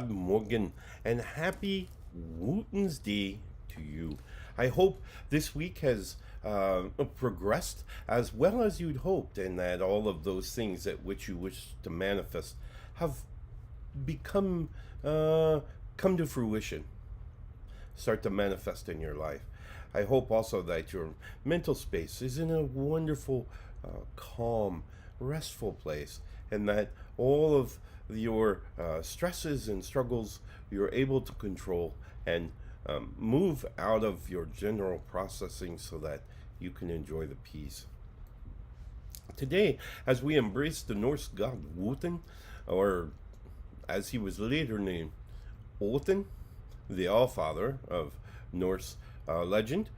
God Morgan, and happy Wootens Day to you. I hope this week has progressed as well as you'd hoped, and that all of those things that which you wish to manifest have become come to fruition, start to manifest in your life. I hope also that your mental space is in a wonderful, calm, restful place, and that all of your stresses and struggles you're able to control and move out of your general processing so that you can enjoy the peace. Today, as we embrace the Norse god Wotan, or as he was later named, Odin, the Allfather of Norse legend,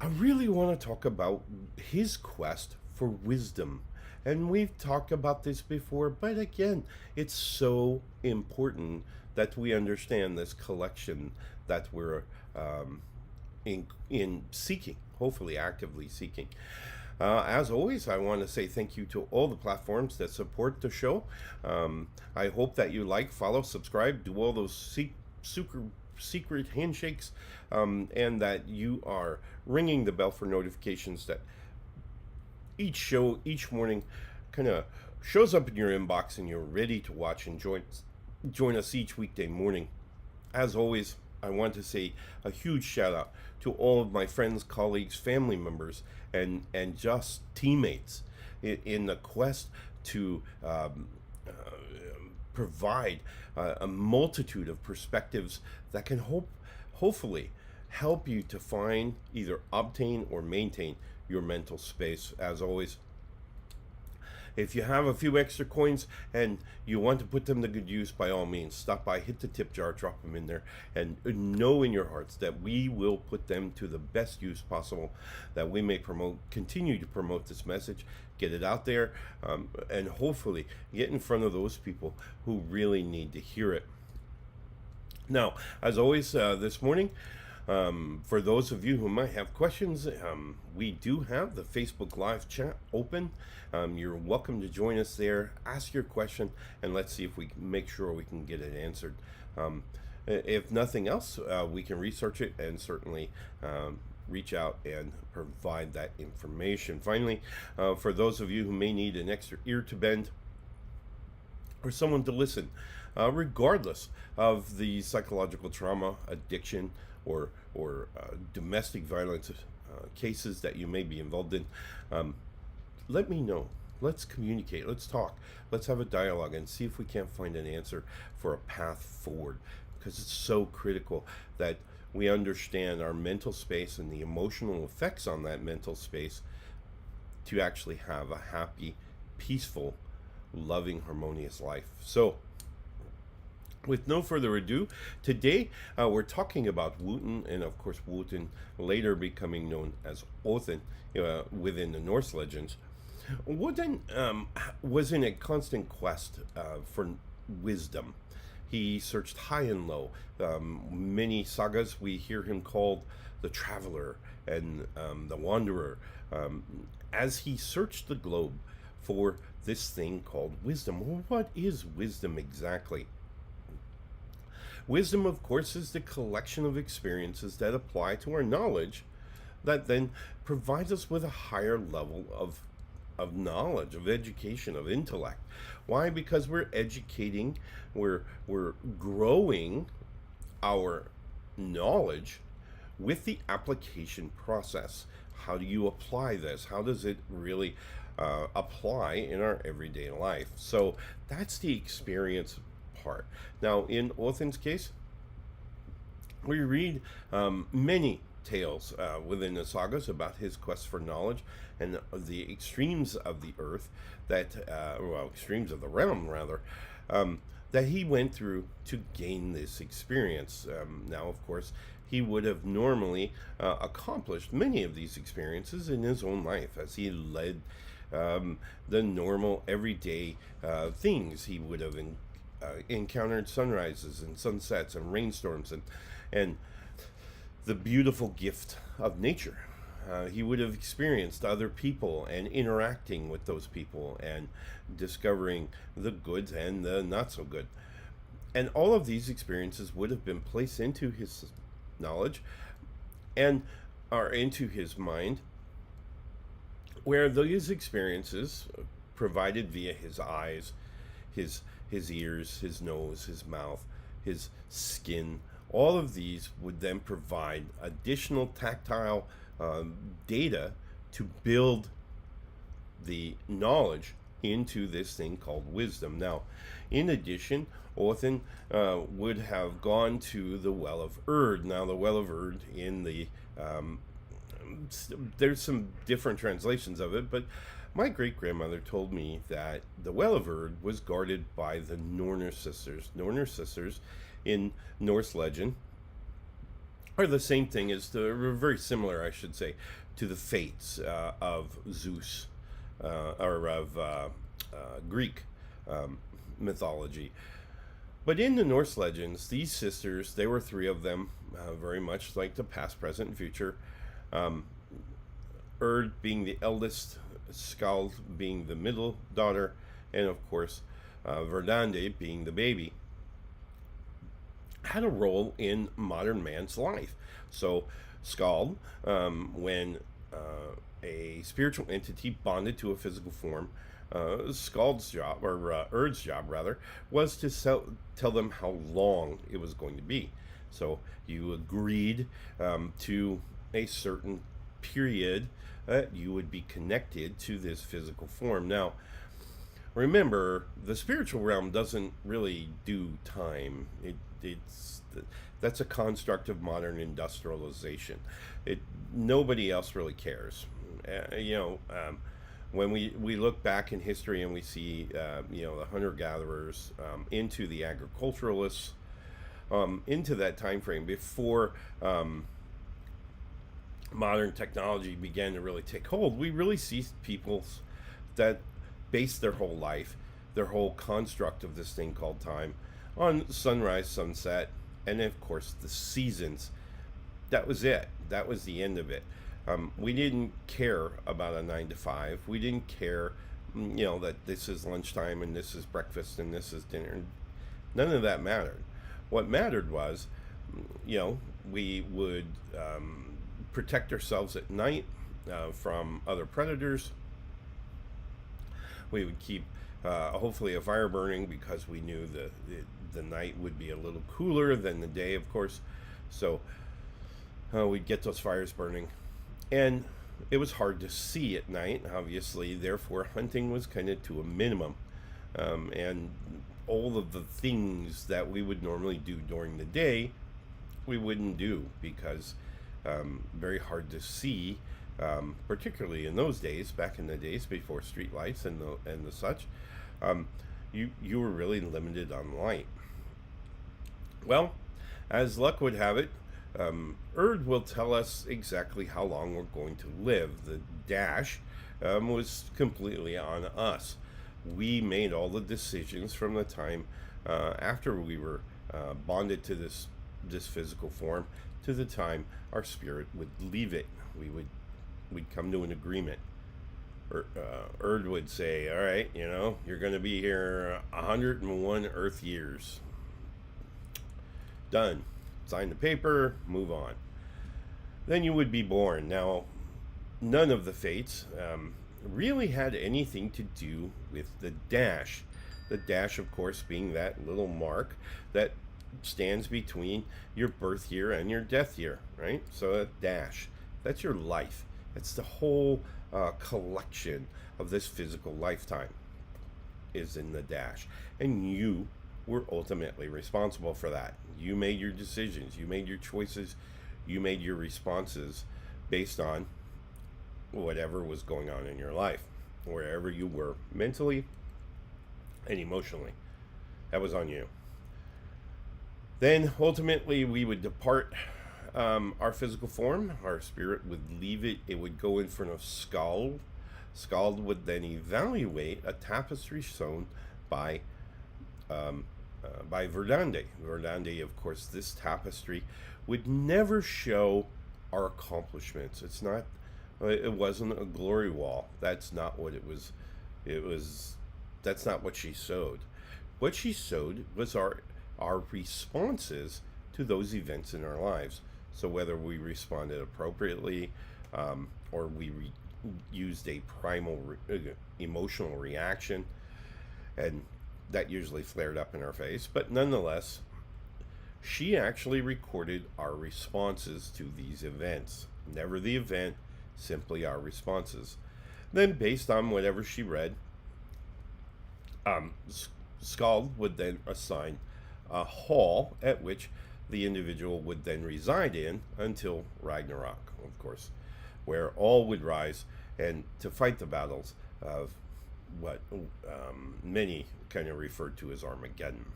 I really want to talk about his quest for wisdom. And we've talked about this before, but again, it's so important that we understand this collection that we're in seeking, hopefully actively seeking. As always, I want to say thank you to all the platforms that support the show. I hope that you like, follow, subscribe, do all those super secret handshakes, and that you are ringing the bell for notifications that each show each morning kind of shows up in your inbox and you're ready to watch and join us each weekday morning. As always, I want to say a huge shout out to all of my friends, colleagues, family members, and just teammates in the quest to provide a multitude of perspectives that can hopefully help you to find, either obtain or maintain your mental space. As always, if you have a few extra coins and you want to put them to good use, by all means, stop by, hit the tip jar, drop them in there, and know in your hearts that we will put them to the best use possible, that we may continue to promote this message, get it out there, and hopefully get in front of those people who really need to hear it. Now, as always, this morning, for those of you who might have questions, we do have the Facebook Live chat open. You're welcome to join us there. Ask your question, and let's see if we can make sure we can get it answered. If nothing else, we can research it and certainly reach out and provide that information. Finally, for those of you who may need an extra ear to bend or someone to listen, regardless of the psychological trauma, addiction, or domestic violence cases that you may be involved in, let me know. Let's communicate. Let's talk. Let's have a dialogue and see if we can't find an answer for a path forward, because it's so critical that we understand our mental space and the emotional effects on that mental space to actually have a happy, peaceful, loving, harmonious life. So, with no further ado, today we're talking about Wotan, and of course Wotan later becoming known as Odin within the Norse legends. Wotan was in a constant quest for wisdom. He searched high and low. Many sagas we hear him called the Traveler and the Wanderer, as he searched the globe for this thing called wisdom. Well, what is wisdom exactly? Wisdom, of course, is the collection of experiences that apply to our knowledge that then provides us with a higher level of knowledge, of education, of intellect. Why? Because we're educating, we're growing our knowledge with the application process. How do you apply this? How does it really apply in our everyday life? So that's the experience part. Now, in Odin's case, we read many tales within the sagas about his quest for knowledge and the extremes of the earth extremes of the realm rather, that he went through to gain this experience. Now, of course, he would have normally accomplished many of these experiences in his own life as he led the normal everyday things. He would have encountered sunrises and sunsets and rainstorms and the beautiful gift of nature. He would have experienced other people and interacting with those people and discovering the good and the not so good. And all of these experiences would have been placed into his knowledge and are into his mind, where those experiences provided via his eyes, his ears, his nose, his mouth, his skin, all of these would then provide additional tactile data to build the knowledge into this thing called wisdom. Now, in addition, Othin would have gone to the Well of Erd. Now, the Well of Erd in the there's some different translations of it, but my great grandmother told me that the Well of Erd was guarded by the Norse sisters. Norse sisters in Norse legend are the same thing as very similar, I should say, to the fates of Zeus or of Greek mythology. But in the Norse legends, these sisters, there were three of them, very much like the past, present, and future. Erd being the eldest, Skald being the middle daughter, and of course, Verdande being the baby, had a role in modern man's life. So, Skald, when a spiritual entity bonded to a physical form, Skald's job, or Erd's job rather, was to tell them how long it was going to be. So you agreed to a certain period that you would be connected to this physical form. Now, remember, the spiritual realm doesn't really do time. That's a construct of modern industrialization. Nobody else really cares. When we look back in history and we see, the hunter-gatherers into the agriculturalists, into that time frame before modern technology began to really take hold, we really see people that base their whole life, their whole construct of this thing called time, on sunrise, sunset, and of course the seasons. That was it. That was the end of it. We didn't care about a 9 to 5. We didn't care, that this is lunchtime and this is breakfast and this is dinner. None of that mattered. What mattered was, we would protect ourselves at night from other predators. We would keep hopefully a fire burning because we knew the night would be a little cooler than the day, of course. So we'd get those fires burning. And it was hard to see at night, obviously, therefore hunting was kind of to a minimum. And all of the things that we would normally do during the day, we wouldn't do because very hard to see, particularly in those days, back in the days before street lights and the such. You were really limited on light. Well, as luck would have it, Erd will tell us exactly how long we're going to live. The dash was completely on us. We made all the decisions from the time after we were bonded to this physical form to the time our spirit would leave it. We'd come to an agreement. Erd would say, all right, you're going to be here 101 Earth years. Done. Sign the paper, move on. Then you would be born. Now, none of the fates really had anything to do with the dash. The dash, of course, being that little mark that stands between your birth year and your death year, right? So that dash, that's your life. That's the whole collection of this physical lifetime is in the dash. And you were ultimately responsible for that. You made your decisions, you made your choices, you made your responses based on whatever was going on in your life, wherever you were mentally and emotionally. That was on you. Then ultimately we would depart our physical form. Our spirit would leave it. It would go in front of Skald. Skald would then evaluate a tapestry sewn by Verdande. Verdande, of course, this tapestry would never show our accomplishments. It wasn't a glory wall. That's not what it was. That's not what she sewed. What she sewed was our our responses to those events in our lives. So whether we responded appropriately, or we used a primal emotional reaction, and that usually flared up in our face. But nonetheless, she actually recorded our responses to these events. Never the event, simply our responses. Then, based on whatever she read, Skald would then assign a hall at which the individual would then reside in until Ragnarok, of course, where all would rise and to fight the battles of what many kind of referred to as Armageddon.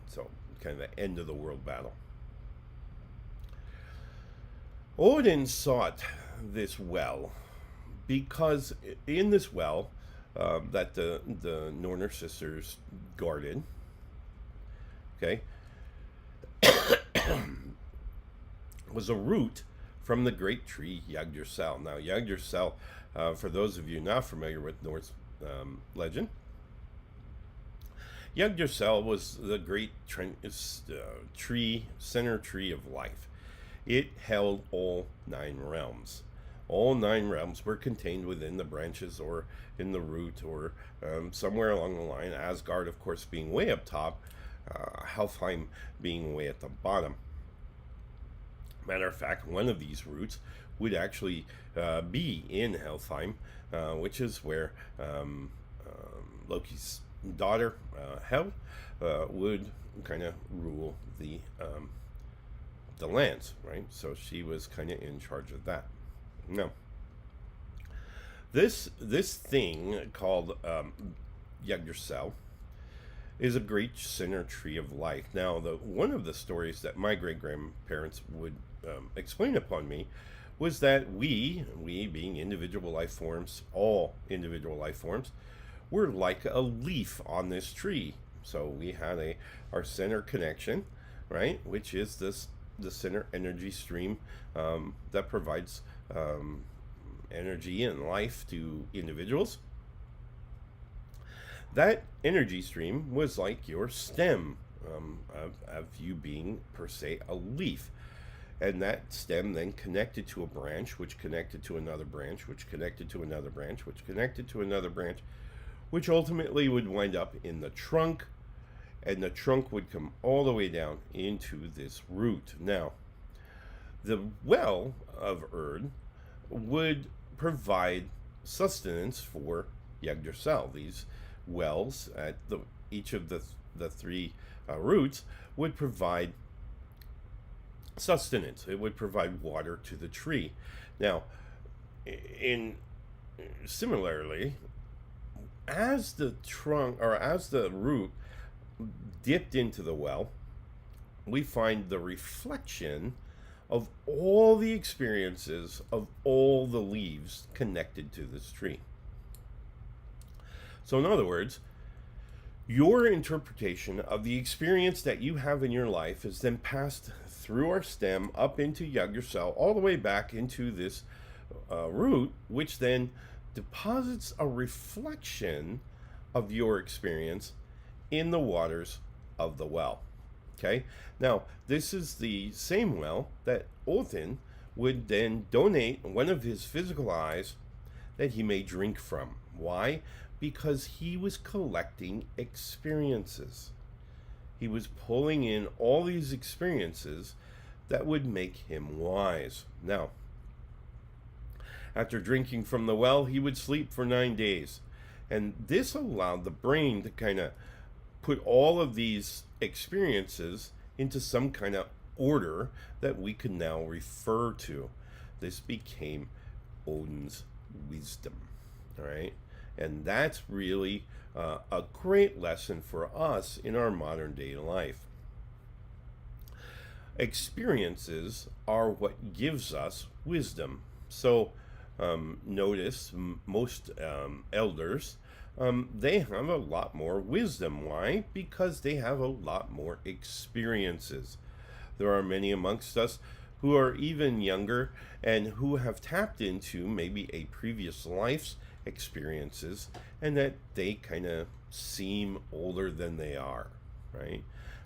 So, kind of the end of the world battle. Odin sought this well because in this well that the Norse sisters guarded, okay, was a root from the great tree Yggdrasil. Now, Yggdrasil, for those of you not familiar with Norse legend, Yggdrasil was the great tree, center tree of life. It held all 9 realms. All 9 realms were contained within the branches or in the root or somewhere along the line. Asgard, of course, being way up top, Helheim being way at the bottom. Matter of fact, one of these roots would actually be in Helheim, which is where Loki's daughter, Hel, would kind of rule the lands, right? So she was kind of in charge of that. Now, this thing called Yggdrasil is a great center tree of life. Now, one of the stories that my great grandparents would explain upon me was that we being individual life forms, all individual life forms, were like a leaf on this tree. So we had our center connection, right, which is the center energy stream that provides energy and life to individuals. That energy stream was like your stem of you being per se a leaf. And that stem then connected to a branch, which connected to another branch, which connected to another branch, which connected to another branch, which ultimately would wind up in the trunk, and the trunk would come all the way down into this root. Now, the well of Erd would provide sustenance for Yggdrasil. These wells at each of the 3 roots would provide sustenance. It would provide water to the tree. Now, similarly, as the trunk or as the root dipped into the well, we find the reflection of all the experiences of all the leaves connected to this tree. So in other words, your interpretation of the experience that you have in your life is then passed through our stem up into Yggdrasil, all the way back into this root, which then deposits a reflection of your experience in the waters of the well. Okay? Now, this is the same well that Odin would then donate one of his physical eyes that he may drink from. Why? Because he was collecting experiences. He was pulling in all these experiences that would make him wise. Now, after drinking from the well, he would sleep for 9 days. And this allowed the brain to kind of put all of these experiences into some kind of order that we could now refer to. This became Odin's wisdom. All right? And that's really a great lesson for us in our modern day life. Experiences are what gives us wisdom. So notice most elders, they have a lot more wisdom. Why? Because they have a lot more experiences. There are many amongst us who are even younger and who have tapped into maybe a previous life's experiences, and that they kind of seem older than they are, right?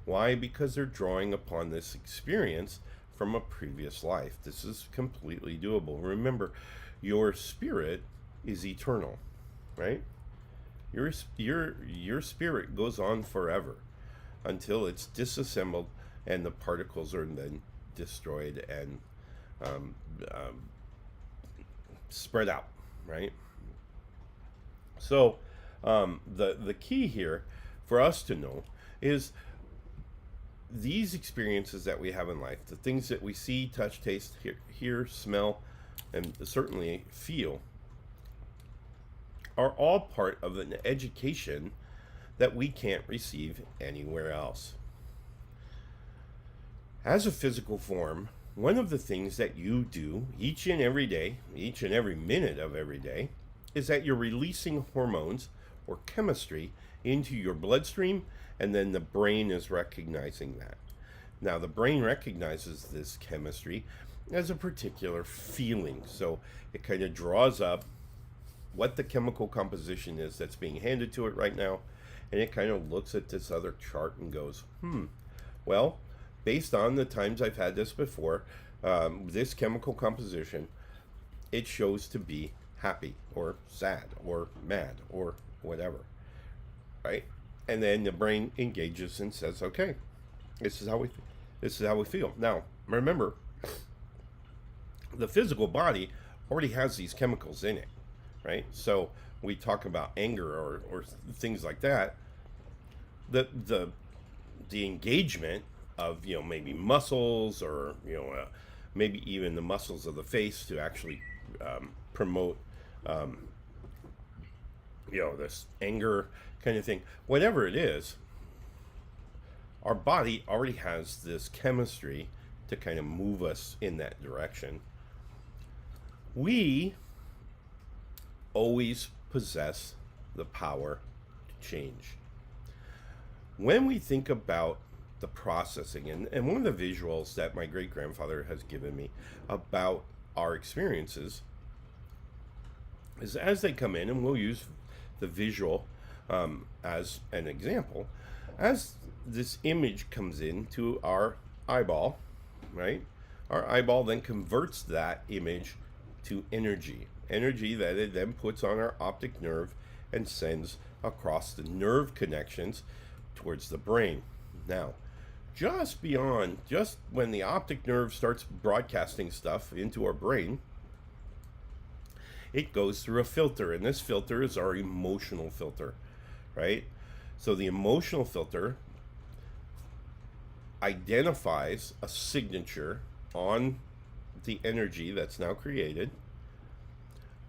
Why? Because they're drawing upon this experience from a previous life. This is completely doable. Remember, your spirit is eternal, right? Your spirit goes on forever until it's disassembled and the particles are then destroyed and um, um, spread out, right? So the key here for us to know is these experiences that we have in life, the things that we see, touch, taste, hear, smell, and certainly feel, are all part of an education that we can't receive anywhere else. As a physical form, one of the things that you do each and every day, each and every minute of every day, is that you're releasing hormones or chemistry into your bloodstream, and then the brain is recognizing that. Now, the brain recognizes this chemistry as a particular feeling, so it kind of draws up what the chemical composition is that's being handed to it right now, and it kind of looks at this other chart and goes, well, based on the times I've had this before, this chemical composition, it shows to be happy or sad or mad or whatever, right? And then the brain engages and says, okay, this is how we feel. Now, remember, the physical body already has these chemicals in it, right? So we talk about anger or things like that. The engagement of, maybe muscles or, maybe even the muscles of the face to actually promote, this anger kind of thing. Whatever it is, our body already has this chemistry to kind of move us in that direction. We always possess the power to change. When we think about the processing, and one of the visuals that my great-grandfather has given me about our experiences is, as they come in, and we'll use the visual as an example, as this image comes into our eyeball, right? Our eyeball then converts that image to energy that it then puts on our optic nerve and sends across the nerve connections towards the brain. Now, just when the optic nerve starts broadcasting stuff into our brain, it goes through a filter, and this filter is our emotional filter, right? So the emotional filter identifies a signature on the energy that's now created,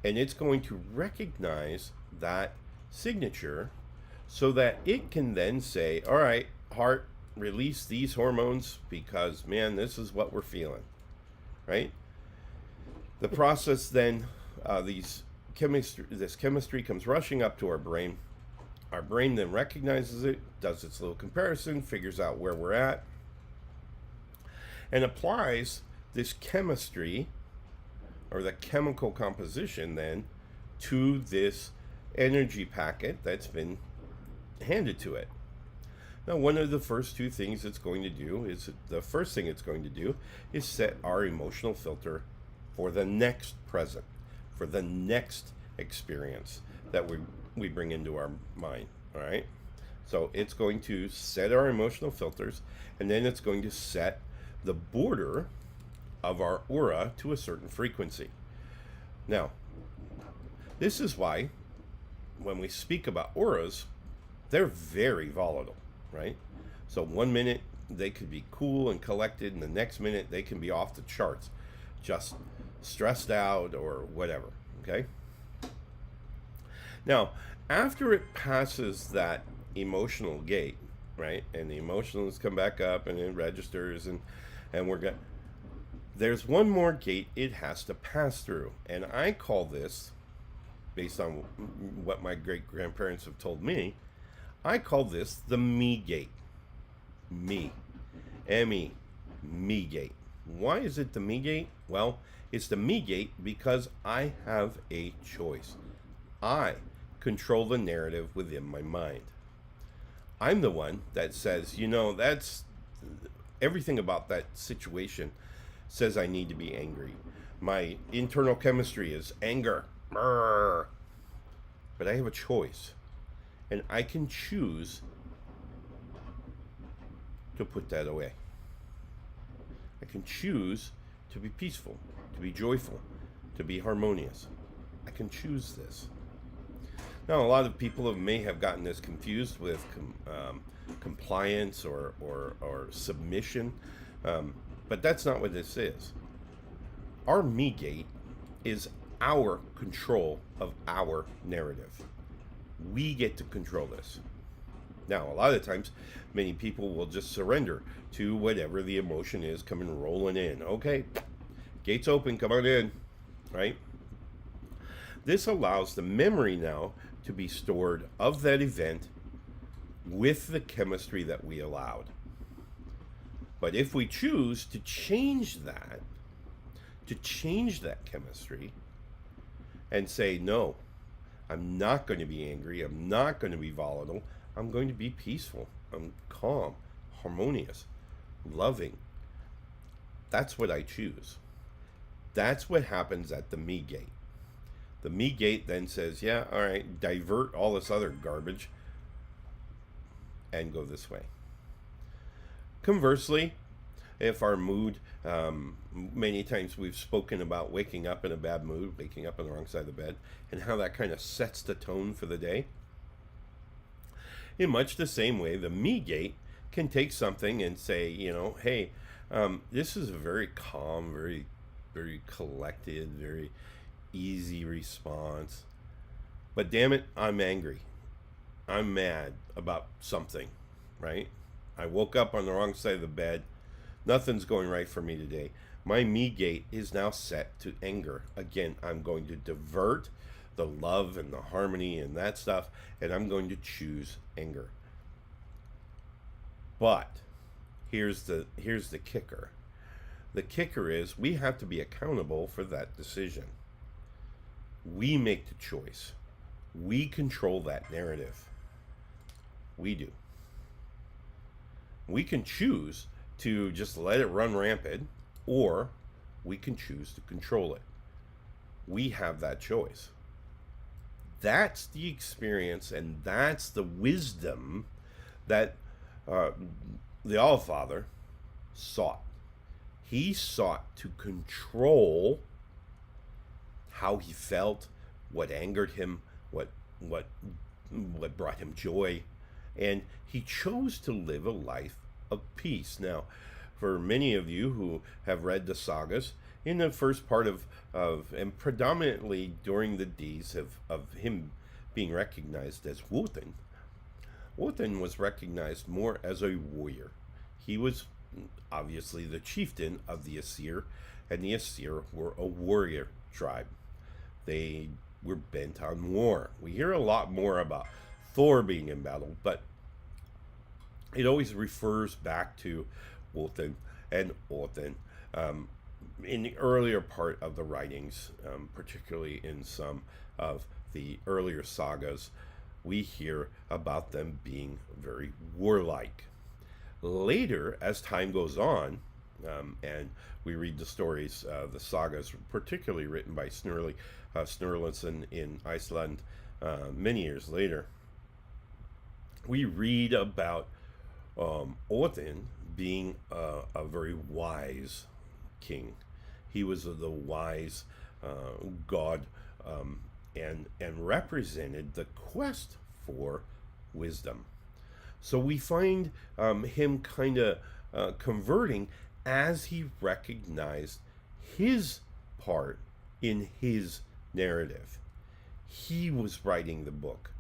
and it's going to recognize that signature so that it can then say, all right, heart, release these hormones because, man, this is what we're feeling, right? The process then, this chemistry comes rushing up to our brain. Our brain then recognizes it, does its little comparison, figures out where we're at, and applies this chemistry or the chemical composition then to this energy packet that's been handed to it. Now, one of the first two things it's going to do is set our emotional filter for the next present, for the next experience that we bring into our mind, all right? So it's going to set our emotional filters, and then it's going to set the border of our aura to a certain frequency. Now, this is why when we speak about auras, they're very volatile, right? So 1 minute they could be cool and collected, and the next minute they can be off the charts, just stressed out or whatever, okay? Now, after it passes that emotional gate, right, and the emotions come back up and it registers, and there's one more gate it has to pass through, and I call this, based on what my great-grandparents have told me, I call this the me gate. Me. M-E. Me gate. Why is it the me gate? Well, it's the me gate because I have a choice. I control the narrative within my mind. I'm the one that says, you know, that's everything about that situation says I need to be angry. My internal chemistry is anger. Brrr. But I have a choice. And I can choose to put that away. I can choose to be peaceful, to be joyful, to be harmonious. I can choose this. Now, a lot of people may have gotten this confused with compliance or submission, but that's not what this is. Our me gate is our control of our narrative. We get to control this. Now, a lot of times, many people will just surrender to whatever the emotion is coming rolling in. Okay, gates open, come on in, right? This allows the memory now to be stored of that event with the chemistry that we allowed. But if we choose to change that chemistry and say, no, I'm not going to be angry, I'm not going to be volatile, I'm going to be peaceful, I'm calm, harmonious, loving. That's what I choose. That's what happens at the me gate. The me gate then says, yeah, all right, divert all this other garbage and go this way. Conversely, if our mood, many times we've spoken about waking up in a bad mood, waking up on the wrong side of the bed, and how that kind of sets the tone for the day. In much the same way, the me gate can take something and say, you know, hey, this is a very calm, very, very collected, very easy response. But damn it, I'm angry. I'm mad about something, right? I woke up on the wrong side of the bed. Nothing's going right for me today. My me gate is now set to anger. Again, I'm going to divert the love and the harmony and that stuff, and I'm going to choose anger. But here's the kicker. The kicker is we have to be accountable for that decision. We make the choice. We control that narrative. We do. We can choose to just let it run rampant, or we can choose to control it. We have that choice. That's the experience, and that's the wisdom that the All-Father sought. He sought to control how he felt, what angered him, what brought him joy, and he chose to live a life of peace. Now, for many of you who have read the sagas, in the first part of and predominantly during the days of him being recognized as Wotan, Wotan was recognized more as a warrior. He was obviously the chieftain of the Aesir, and the Aesir were a warrior tribe. They were bent on war. We hear a lot more about Thor being in battle, but it always refers back to Wotan and Odin. In the earlier part of the writings, particularly in some of the earlier sagas, we hear about them being very warlike. Later, as time goes on, and we read the stories, the sagas, particularly written by Snorlason in Iceland many years later, we read about Odin being a very wise king. He was the wise god, and represented the quest for wisdom. So we find him kind of converting as he recognized his part in his narrative. He was writing the book,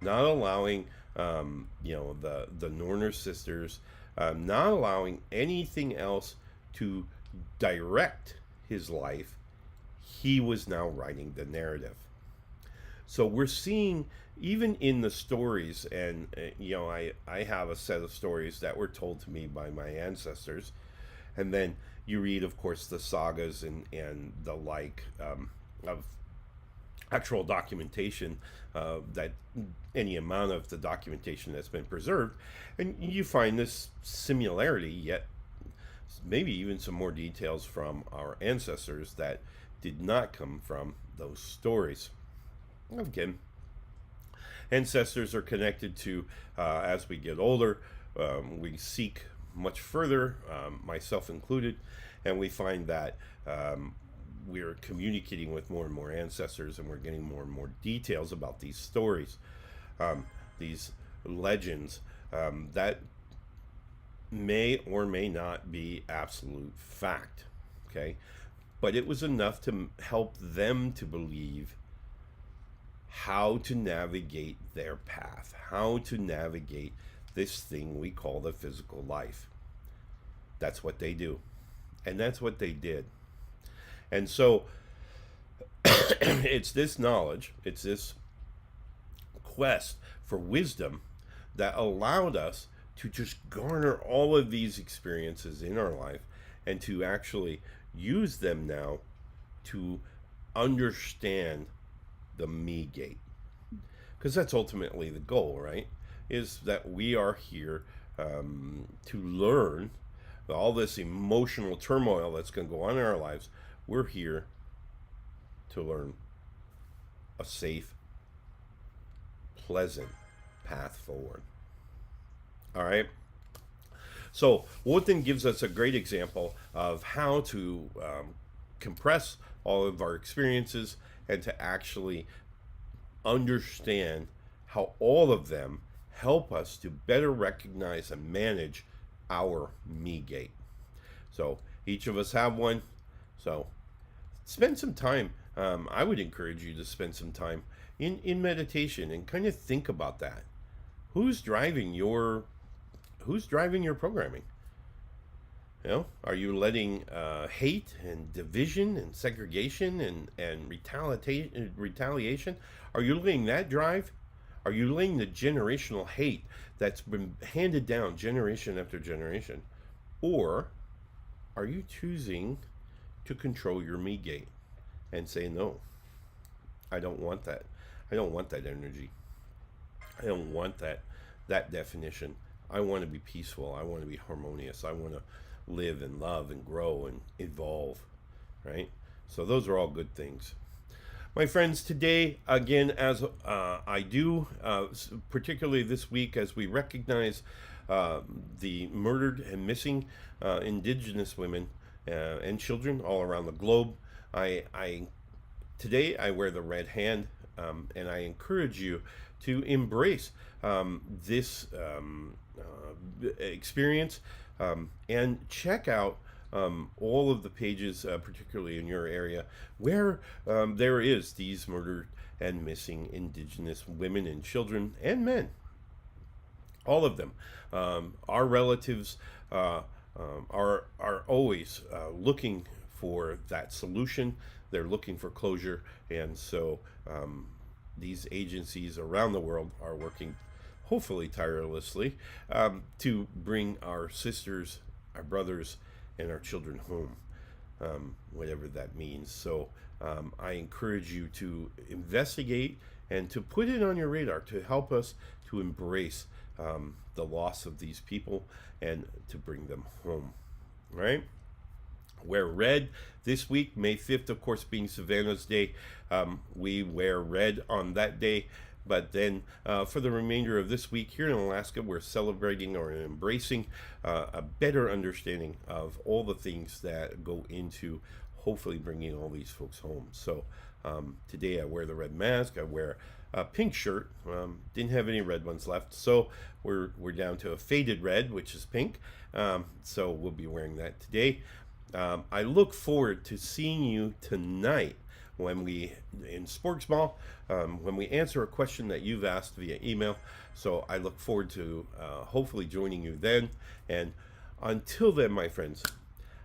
not allowing the Norse sisters, not allowing anything else to direct his life. He was now writing the narrative. So we're seeing, even in the stories, and I have a set of stories that were told to me by my ancestors, and then you read, of course, the sagas and the like of actual documentation, that any amount of the documentation that's been preserved, and you find this similarity, yet maybe even some more details from our ancestors that did not come from those stories. Again, ancestors are connected to, as we get older, we seek much further, myself included, and we find that we're communicating with more and more ancestors, and we're getting more and more details about these stories, these legends, that may or may not be absolute fact, okay? But it was enough to help them to believe how to navigate their path, how to navigate this thing we call the physical life. That's what they do. And that's what they did. And so it's this knowledge, it's this quest for wisdom that allowed us to just garner all of these experiences in our life and to actually use them now to understand the me gate. Because that's ultimately the goal, right? Is that we are here to learn all this emotional turmoil that's going to go on in our lives. We're here to learn a safe, pleasant path forward. All right? So Wotan gives us a great example of how to compress all of our experiences and to actually understand how all of them help us to better recognize and manage our me gate. So each of us have one. So spend some time. I would encourage you to spend some time in meditation and kind of think about that. Who's driving your programming? You know, are you letting hate and division and segregation and retaliation? Are you letting that drive? Are you letting the generational hate that's been handed down generation after generation? Or are you choosing to control your me gate and say, no, I don't want that. I don't want that energy. I don't want that definition. I want to be peaceful. I want to be harmonious. I want to live and love and grow and evolve, right? So those are all good things. My friends, today, again, as I do, particularly this week, as we recognize the murdered and missing Indigenous women and children all around the globe, today I wear the red hand, and I encourage you to embrace this experience and check out all of the pages, particularly in your area, where there is these murdered and missing Indigenous women and children and men. All of them. Our relatives are always looking for that solution. They're looking for closure, and so these agencies around the world are working, hopefully tirelessly, to bring our sisters, our brothers, and our children home, whatever that means. So I encourage you to investigate and to put it on your radar to help us to embrace the loss of these people and to bring them home, right? Wear red this week, May 5th, of course, being Savannah's Day. We wear red on that day. But then for the remainder of this week here in Alaska, we're celebrating or embracing a better understanding of all the things that go into hopefully bringing all these folks home. So today I wear the red mask. I wear a pink shirt. Didn't have any red ones left. So we're down to a faded red, which is pink. So we'll be wearing that today. I look forward to seeing you tonight when we, in Sporks Ball, when we answer a question that you've asked via email. So I look forward to hopefully joining you then. And until then, my friends,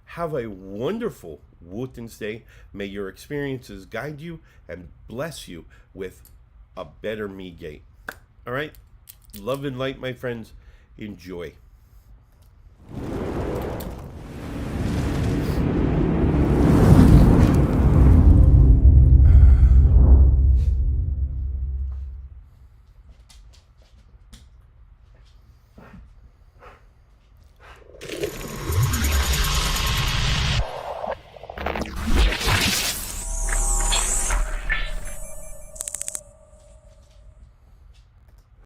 have a wonderful Wotan's Day. May your experiences guide you and bless you with a better me gate. All right? Love and light, my friends. Enjoy.